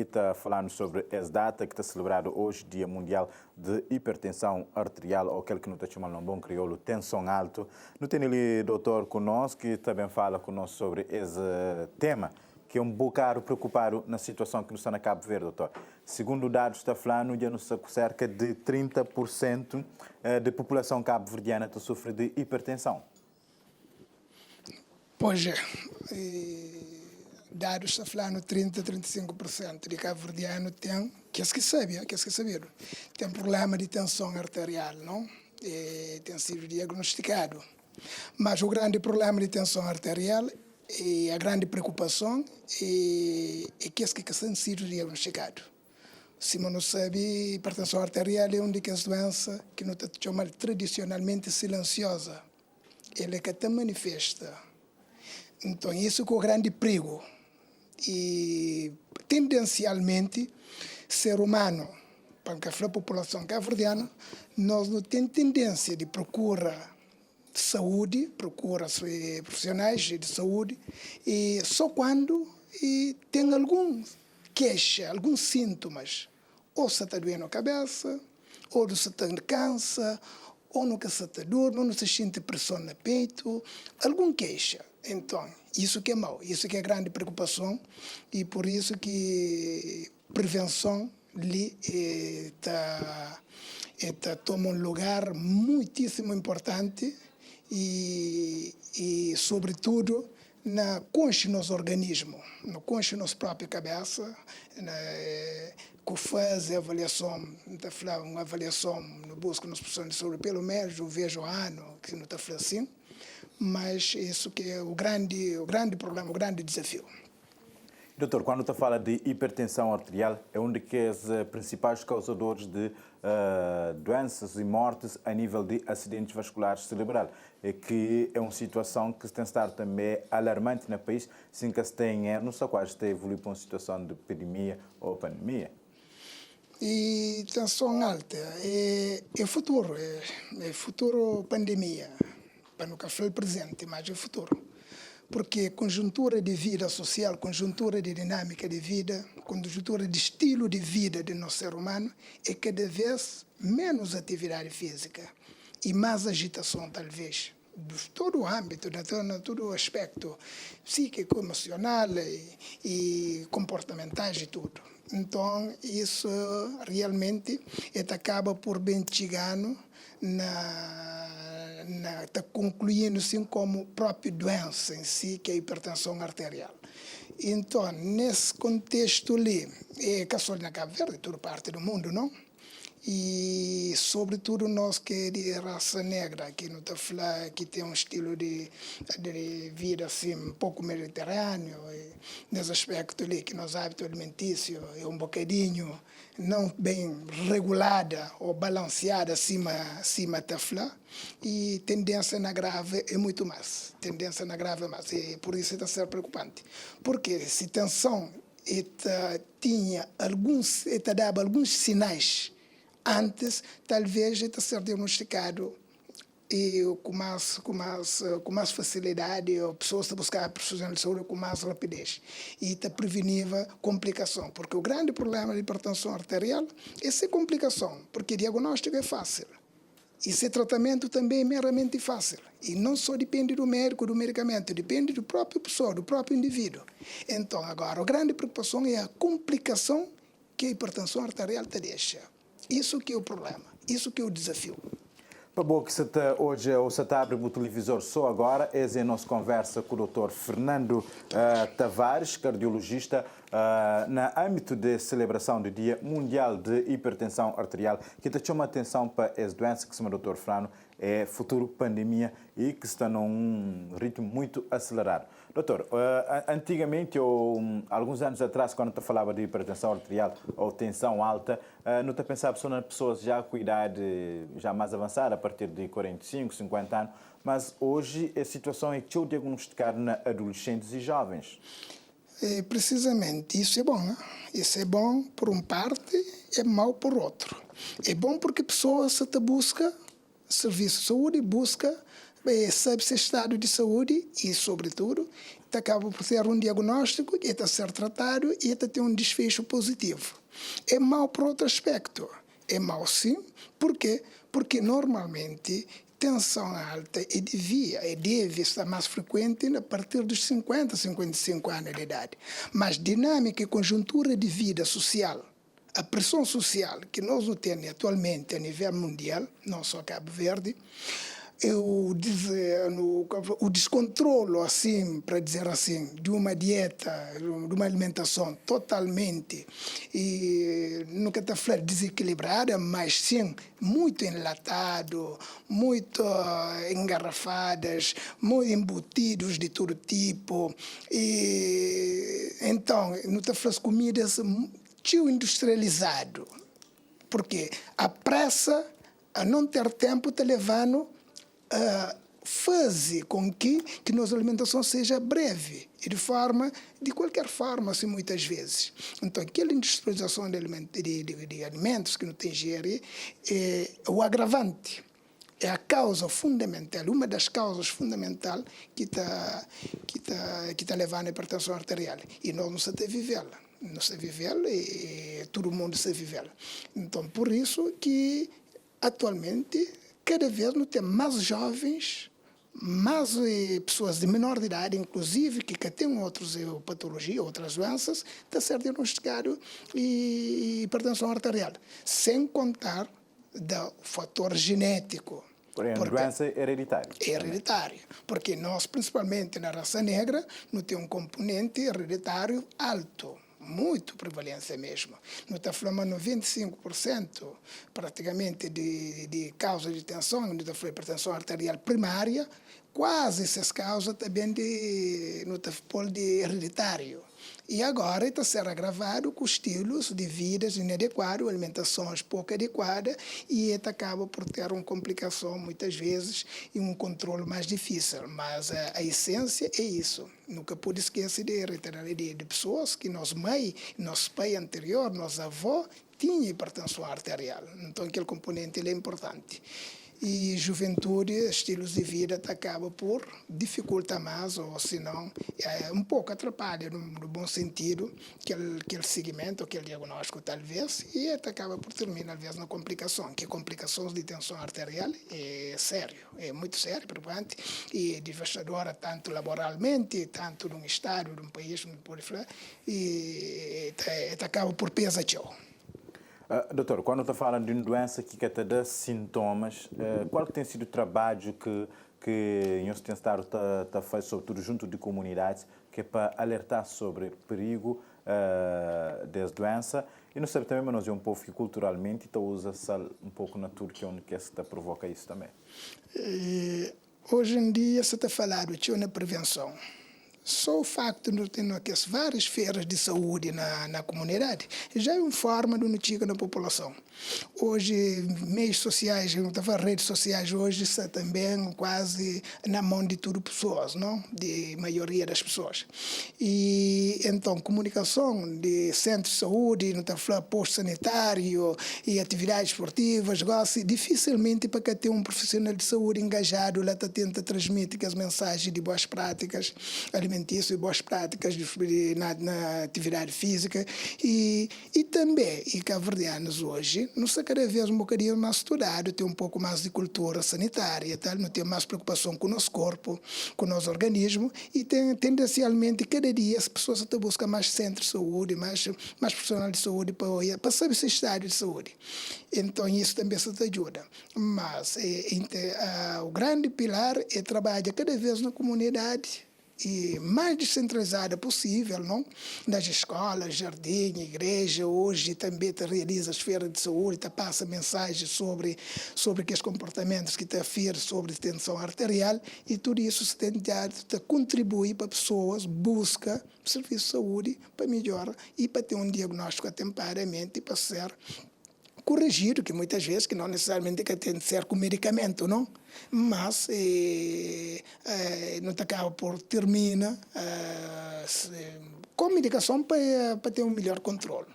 está falando sobre essa data que está celebrado hoje, Dia Mundial de Hipertensão Arterial, ou aquele que nós chamamos no bom crioulo, tensão alto. Não tem ali doutor conosco, que também fala conosco sobre esse tema, que é um bocado preocupado na situação que nos está na Cabo Verde, doutor. Segundo dados está falando, já nos cerca de 30% da população cabo-verdiana sofre de hipertensão. Pois é, dados está falando 30-35% de cabo-verdiano tem, que saber, tem problema de tensão arterial, não? Tem sido diagnosticado. Mas o grande problema de tensão arterial e a grande preocupação é que tem sido diagnosticado. Se não sabe, hipertensão arterial é uma das doenças que nós chamamos tradicionalmente silenciosa. Ela é que se manifesta. Então, isso é o grande perigo. E, tendencialmente, ser humano, para a população cabo-verdiana, nós não temos tendência de procurar saúde, procura profissionais de saúde, e só quando tem algum queixa, alguns sintomas, ou se está doendo a cabeça, ou se está cansa, ou nunca se está dor, ou não se sente pressão no peito, algum queixa. Então, isso que é mau, isso que é grande preocupação, e por isso que prevenção ali toma um lugar muitíssimo importante e sobretudo, consciência nos organismos, na consciência nos própria cabeça, que faz a avaliação, uma avaliação no busca nas pessoas de saúde, pelo menos eu vejo ano que não está falando assim, mas isso que é o grande problema, o grande desafio. Doutor, quando você fala de hipertensão arterial, é um dos principais causadores de doenças e mortes a nível de acidentes vasculares cerebrais, que é uma situação que tem estado também alarmante no país, sem que se tenha, não sei quase está evoluindo para uma situação de epidemia ou pandemia. E tensão alta é futuro pandemia, para nunca falar presente, mas é futuro. Porque conjuntura de vida social, conjuntura de dinâmica de vida, conjuntura de estilo de vida do nosso ser humano é cada vez menos atividade física e mais agitação, talvez, de todo o âmbito, de todo o aspecto psíquico, emocional e comportamentais e tudo. Então, isso realmente acaba por bem chegando está concluindo assim como a própria doença em si, que é a hipertensão arterial. Então, nesse contexto ali, que só na Cabo Verde, toda parte do mundo, não? E, sobretudo, nós que é de raça negra, que não está falando, que tem um estilo de vida assim, um pouco mediterrâneo, nesse aspecto ali, que nosso hábito alimentício é um bocadinho não bem regulada ou balanceada acima da flor, e tendência na grave é muito mais. Tendência na grave é mais. E por isso está a ser preocupante. Porque se tensão dava alguns sinais antes, talvez está a ser diagnosticado e com mais facilidade, a pessoa está a buscar profissional de saúde com mais rapidez e está prevenir complicação, porque o grande problema da hipertensão arterial é essa complicação, porque o diagnóstico é fácil e esse tratamento também é meramente fácil, e não só depende do médico, do medicamento, depende do próprio pessoa, do próprio indivíduo. Então, agora, a grande preocupação é a complicação que a hipertensão arterial te deixa. Isso que é o problema, isso que é o desafio. Para bom que hoje você está abrindo o televisor só agora, essa é a nossa conversa com o Dr. Fernando Tavares, cardiologista, no âmbito da celebração do Dia Mundial de Hipertensão Arterial, que te chama a atenção para essa doença que se chama Dr. Fernando, é futuro pandemia e que está num ritmo muito acelerado. Doutor, antigamente, ou alguns anos atrás, quando te falava de hipertensão arterial ou tensão alta, não te pensava só nas pessoas já com idade já mais avançada, a partir de 45, 50 anos, mas hoje a situação é que eu diagnosticar na adolescentes e jovens. Precisamente, isso é bom, né? Isso é bom por uma parte, é mau por outro. É bom porque a pessoa se busca serviço de saúde, busca sabe seu estado de saúde e, sobretudo, acaba por ter um diagnóstico e está ser tratado e está ter um desfecho positivo. É mau por outro aspecto. É mau sim. Por quê? Porque normalmente tensão alta deve estar mais frequente a partir dos 50, 55 anos de idade. Mas dinâmica e conjuntura de vida social, a pressão social que nós temos atualmente a nível mundial, não só Cabo Verde, o descontrolo, assim, para dizer assim, de uma dieta, de uma alimentação totalmente, nunca está falando desequilibrada, mas sim muito enlatado, muito engarrafadas, muito embutidos de todo tipo. Então, não está falando comidas tio industrializado, porque a pressa a não ter tempo está levando faz com que nossa alimentação seja breve e de qualquer forma, assim, muitas vezes. Então, aquela industrialização de alimentos que não tem gerir é o agravante. É a causa fundamental, uma das causas fundamentais que está levando a hipertensão arterial. E nós não sabemos vivê-la. Não sabemos vivê-la e todo mundo sabe vivê-la. Então, por isso que, atualmente, cada vez não tem mais jovens, mais pessoas de menor de idade, inclusive, que têm outras patologias, outras doenças, está a ser diagnosticado hipertensão arterial. Sem contar do fator genético. Porém, a doença é hereditária. É hereditária, porque nós, principalmente na raça negra, não tem um componente hereditário alto. Muito prevalência mesmo. Nós estamos falando 95% praticamente de causas de tensão, nós estamos falando de hipertensão arterial primária, quase essas causas também de hereditário. E agora está a ser agravado com estilos de vida inadequados, alimentações pouco adequadas, e acaba por ter uma complicação, muitas vezes, e um controle mais difícil. Mas a essência é isso. Nunca pude esquecer de pessoas que nosso pai anterior, nosso avô, tinha hipertensão arterial. Então, aquele componente ele é importante. E juventude, estilos de vida, acaba por dificultar mais, ou se não, um pouco atrapalha, no bom sentido, aquele segmento, aquele diagnóstico, talvez, e acaba por terminar, às vezes, na complicação, que complicações de tensão arterial é sério, é muito sério, preocupante, e devastadora, tanto laboralmente, tanto num estado, num país, não pode falar, e acaba por pesar tchau. Doutor, quando está falando de uma doença que te dá sintomas, qual tem sido o trabalho que o tem estado a fazer, sobretudo junto de comunidades, que é para alertar sobre o perigo dessa doença? E não sabe também, mas nós é um povo que culturalmente usa um pouco na Turquia, onde que se provoca isso também. Hoje em dia se está falando de prevenção. Só o facto de ter várias feiras de saúde na comunidade já é uma forma de notificar na população. Hoje, meios sociais, redes sociais hoje está também quase na mão de tudo pessoas, não? De maioria das pessoas. E então, comunicação de centros de saúde, não está falando posto sanitário e atividades esportivas, dificilmente para ter um profissional de saúde engajado lá tenta transmitir as mensagens de boas práticas alimentícias e boas práticas na atividade física e também, e cabo-verdianos hoje, não sei cada vez um bocadinho mais estudado, tem um pouco mais de cultura sanitária, tá? Não tem mais preocupação com o nosso corpo, com o nosso organismo e tendencialmente cada dia as pessoas até buscam mais centros de saúde, mais profissionais de saúde para saber esse estado de saúde. Então isso também se ajuda. Mas o grande pilar é trabalhar cada vez na comunidade e mais descentralizada possível, não? Nas escolas, jardim, igreja, hoje também realiza as feiras de saúde, passa mensagens sobre aqueles comportamentos que afirma sobre tensão arterial e tudo isso se tenta contribuir para pessoas busca serviço de saúde para melhorar e para ter um diagnóstico atempadamente e para ser corrigido, que muitas vezes que não necessariamente tem de ser com medicamento, não? Mas não acaba por terminar com medicação para ter um melhor controle.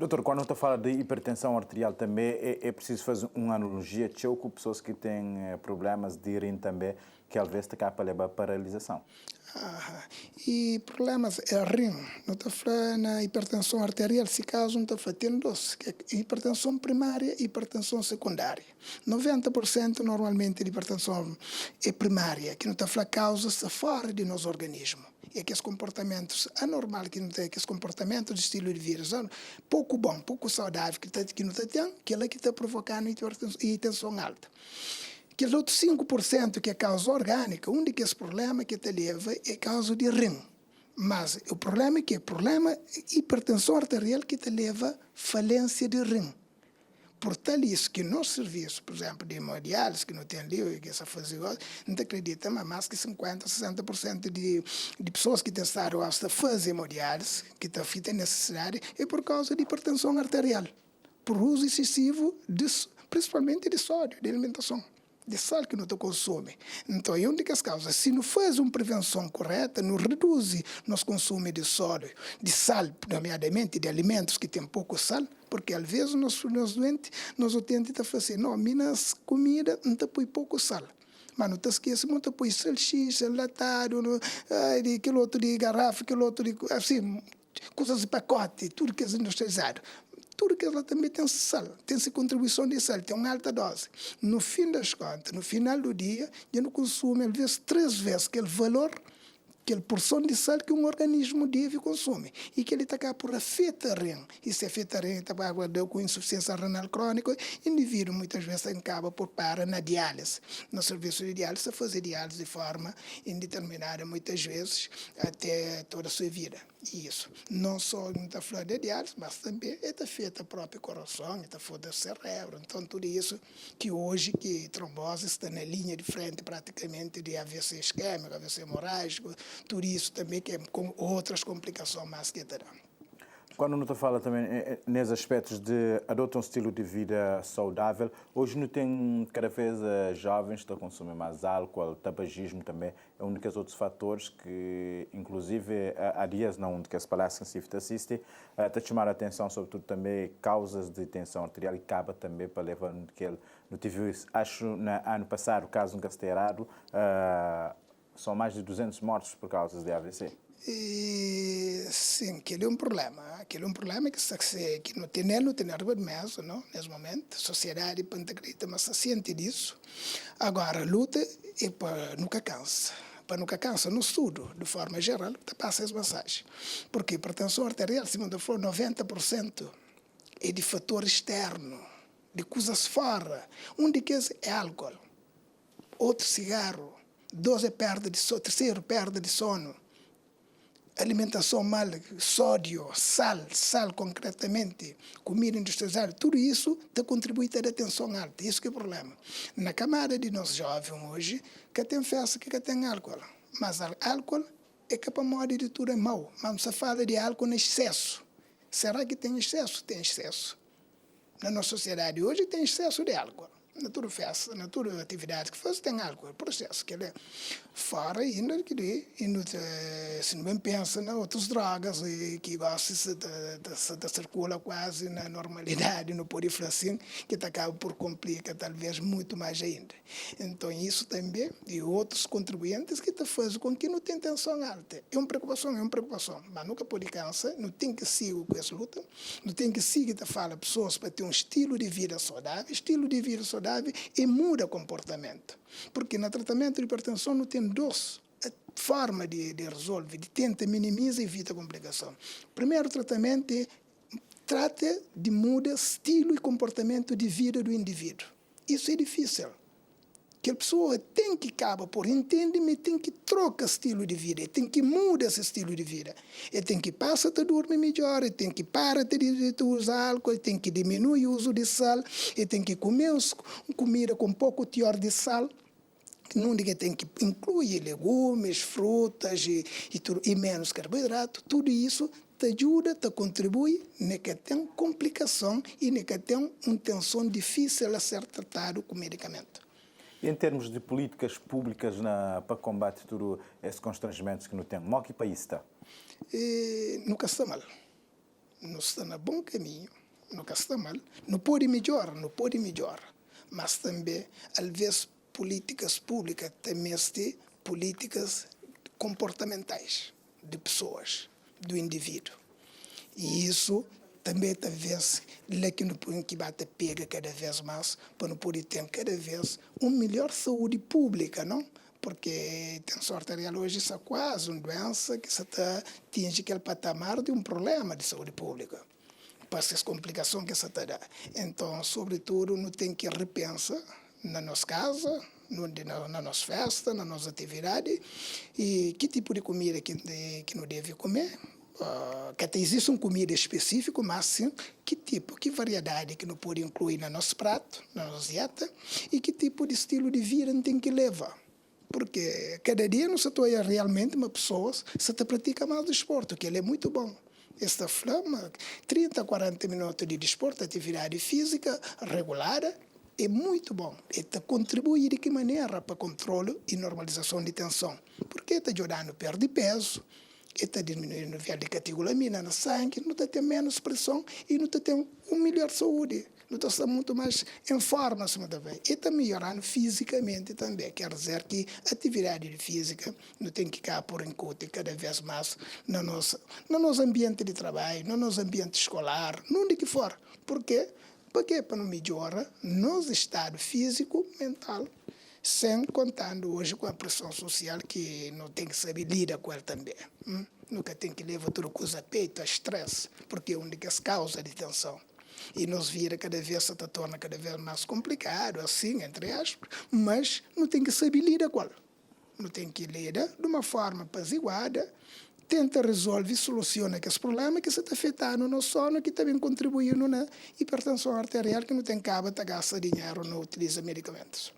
Doutor, quando está a falar de hipertensão arterial também é preciso fazer uma analogia com pessoas que têm problemas de rim também, que às vezes está a levar a paralisação. E problemas é rim, não está falando na hipertensão arterial, se caso não está fazendo doce, que é hipertensão primária e hipertensão secundária. 90% normalmente de hipertensão é primária, que não está falando causas fora de nosso organismo. E aqueles comportamentos anormais que não tem, aqueles comportamentos de estilo de vida, pouco bom, pouco saudável, que não tem, que é que está provocando hipertensão alta. Aqueles outros 5% que é causa orgânica, um desses problemas que te leva é causa de rim. Mas o problema é que é problema hipertensão arterial que te leva falência de rim. Por tal isso que nosso serviço, por exemplo, de hemodiálise, que não tem livro, que essa fazer, não acredita, mas mais que 50%, 60% de pessoas que têm estado a fazer hemodiálise, que estão feita necessidade, é por causa de hipertensão arterial, por uso excessivo, principalmente de sódio, de alimentação, de sal que não te consome. Então, é uma das causas. Se não faz uma prevenção correta, não reduz nosso consumo de sódio, de sal, nomeadamente de alimentos que têm pouco sal, porque às vezes nós doentes, nós tentamos fazer, não, minhas comida não te põe pouco sal. Mas não te esqueça, não te põe salsicha, enlatado, aquele outro de garrafa, aquele outro de, assim, coisas de pacote, tudo que é industrializado. Tudo que ela também tem sal, tem essa contribuição de sal, tem uma alta dose. No fim das contas, no final do dia, a gente consome, às vezes, 3 vezes aquele valor, aquela porção de sal que um organismo deve consumir. E que ele está cá por afetar rim. E se afeta rim, está com insuficiência renal crônica, o indivíduo muitas vezes acaba por parar na diálise. No serviço de diálise, a fazer diálise de forma indeterminada, muitas vezes, até toda a sua vida. E isso não só não está falando de diálise, mas também está feita a própria coração, está feita o cérebro. Então, tudo isso que hoje, que trombose está na linha de frente praticamente de AVC isquêmico, AVC hemorrágico, tudo isso também que é com outras complicações mais que terão. Quando não fala também nesses aspectos de adotar um estilo de vida saudável, hoje não tem cada vez jovens que estão a consumir mais álcool, tabagismo também, é um dos outros fatores que, inclusive, há dias, não, que as palestras que se assiste, está a chamar a atenção, sobretudo também, causas de tensão arterial e acaba também para levar naquele, não tive isso, acho, no ano passado, caso nunca esteja errado, são mais de 200 mortos por causa de AVC. Sim, aquele é um problema. Aquele é um problema que não tem nem arrebado mesmo, não? Nesse momento. A sociedade acredita, mas se sente disso. Agora, a luta é para nunca cansa. Para nunca cansa no estudo, de forma geral, passa essa mensagem. Porque a hipertensão arterial, se não for 90%, é de fator externo, de coisas fora. Um deles é álcool, outro cigarro, 2 é perda de sono, terceiro perda de sono. Alimentação mal, sódio, sal concretamente, comida industrializada, tudo isso está contribuindo a tensão alta. Isso que é o problema. Na camada de nós jovens hoje, que tem festa, que tem álcool. Mas álcool é que para modo de tudo é mau. Mas não se fala de álcool em excesso. Será que tem excesso? Tem excesso. Na nossa sociedade hoje tem excesso de álcool. Na toda festa, na toda atividade que faz, tem álcool, é processo que ele é fora ainda se não bem pensa em outras drogas que gosta de circula quase na normalidade, não pode falar assim, que acaba por complicar talvez muito mais ainda. Então isso também e outros contribuintes que fazem com que não tenha tensão alta. É uma preocupação, mas nunca pode cansar, não tem que seguir com essa luta, não tem que seguir falar pessoas para ter um estilo de vida saudável, e muda comportamento. Porque no tratamento de hipertensão não tem 2 formas de resolver, de tentar minimizar e evitar a complicação. O primeiro tratamento é trata de mudar estilo e comportamento de vida do indivíduo. Isso é difícil. Que a pessoa tem que acabar por entender, mas tem que trocar estilo de vida, tem que mudar esse estilo de vida. Ele tem que passar a dormir melhor, ele tem que parar de usar álcool, ele tem que diminuir o uso de sal, ele tem que comer comida com pouco teor de sal. Não diga tem que incluir legumes, frutas e menos carboidrato. Tudo isso te ajuda, te contribui, nem que tem complicação e nem que tem uma tensão difícil a ser tratado com medicamento. E em termos de políticas públicas para combater todos esses constrangimentos que não tem, como é que o país está? Nunca está mal. não está no bom caminho, nunca está mal, não pode melhorar, mas também, às vezes, políticas públicas também têm políticas comportamentais de pessoas, do indivíduo. E isso também, talvez, é que não que bate pega cada vez mais, para não poder ter cada vez uma melhor saúde pública, não? Porque tem sorte arterial hoje isso é quase uma doença que se atinge aquele patamar de um problema de saúde pública. Para essas complicações que se dá. Então, sobretudo, não tem que repensar na nossa casa, na nossa festa, na nossa atividade, e que tipo de comida que não deve comer. Que até existe uma comida específica, mas sim, que tipo, que variedade que não pode incluir no nosso prato, na nossa dieta, e que tipo de estilo de vida não tem que levar. Porque cada dia não se torna realmente uma pessoa, se te pratica mais desporto, que ele é muito bom. Esta flama, 30, 40 minutos de desporto, atividade física regular, é muito bom. E contribui de que maneira para controle e normalização de tensão. Porque está ajudando a perder peso, está diminuindo o nível de categolamina no sangue, não tem menos pressão e não tem uma melhor saúde. Não está muito mais em forma, e está melhorando fisicamente também. Quer dizer que a atividade física não tem que ficar por enquanto cada vez mais no nosso ambiente de trabalho, no nosso ambiente escolar, onde que for. Por quê? Porque para não melhorar nosso estado físico, mental, sem contando hoje com a pressão social que não tem que saber lidar com ela também. Nunca tem que levar tudo coisa a peito, a estresse, porque é uma das causas de tensão. E nos vira cada vez se torna cada vez mais complicado, assim, entre aspas, mas não tem que saber lidar com ela. Não tem que lidar de uma forma apaziguada, tenta resolver e soluciona aqueles problemas que se está afetando no sono, que também contribuindo na hipertensão arterial, que não tem cabo de gastar dinheiro, não utiliza medicamentos.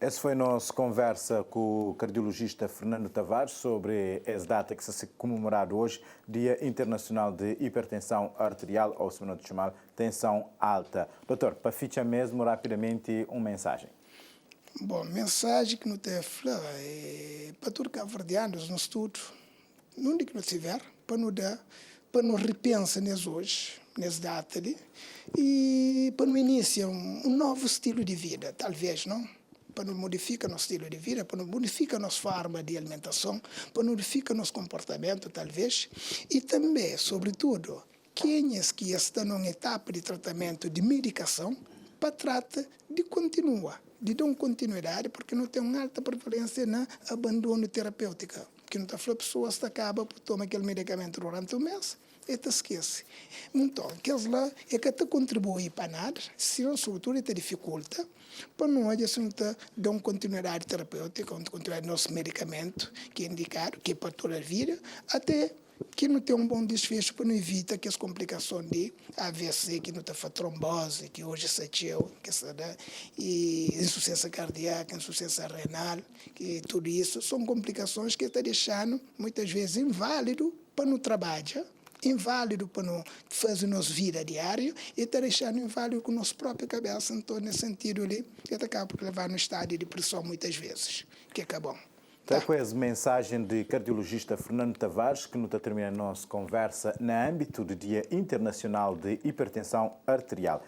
Essa foi a nossa conversa com o cardiologista Fernando Tavares sobre essa data que se comemorado hoje, Dia Internacional de Hipertensão Arterial, ou se não chamar tensão alta. Doutor, para fichar mesmo rapidamente uma mensagem. Bom, mensagem que não tem é para todos os cabo-verdianos no estudo, onde que não estiver, para não repensar nisso hoje, nessa data ali, e para não iniciar um novo estilo de vida, talvez, não? Para não modificar nosso estilo de vida, para não modificar nossa forma de alimentação, para não modificar nosso comportamento, talvez, e também, sobretudo, quem que estão numa etapa de tratamento de medicação, para tratar de continuar, de dar uma continuidade, porque não tem uma alta prevalência na abandono terapêutico, que não está falando pessoas que acabam por tomar aquele medicamento durante um mês, e te esquece. Então, aqueles lá é que te contribui para nada, se sobretudo te dificulta, para nós, assim, dar uma continuidade terapêutica, uma continuidade do nosso medicamento, que é indicado, que é para toda a vida, até que não tem um bom desfecho para não evitar que as complicações de AVC, que não está fazendo trombose, que hoje se teu, que se dá, e insuficiência cardíaca, insuficiência renal, que tudo isso são complicações que está deixando, muitas vezes, inválido para não trabalhar, inválido para não fazer nossa vida diária e está deixando inválido com a nossa própria cabeça. Então, nesse sentido ali, que acaba por levar no estado de depressão muitas vezes, que é bom. Então, com essa mensagem de cardiologista Fernando Tavares, que nos termina a nossa conversa no âmbito do Dia Internacional de Hipertensão Arterial.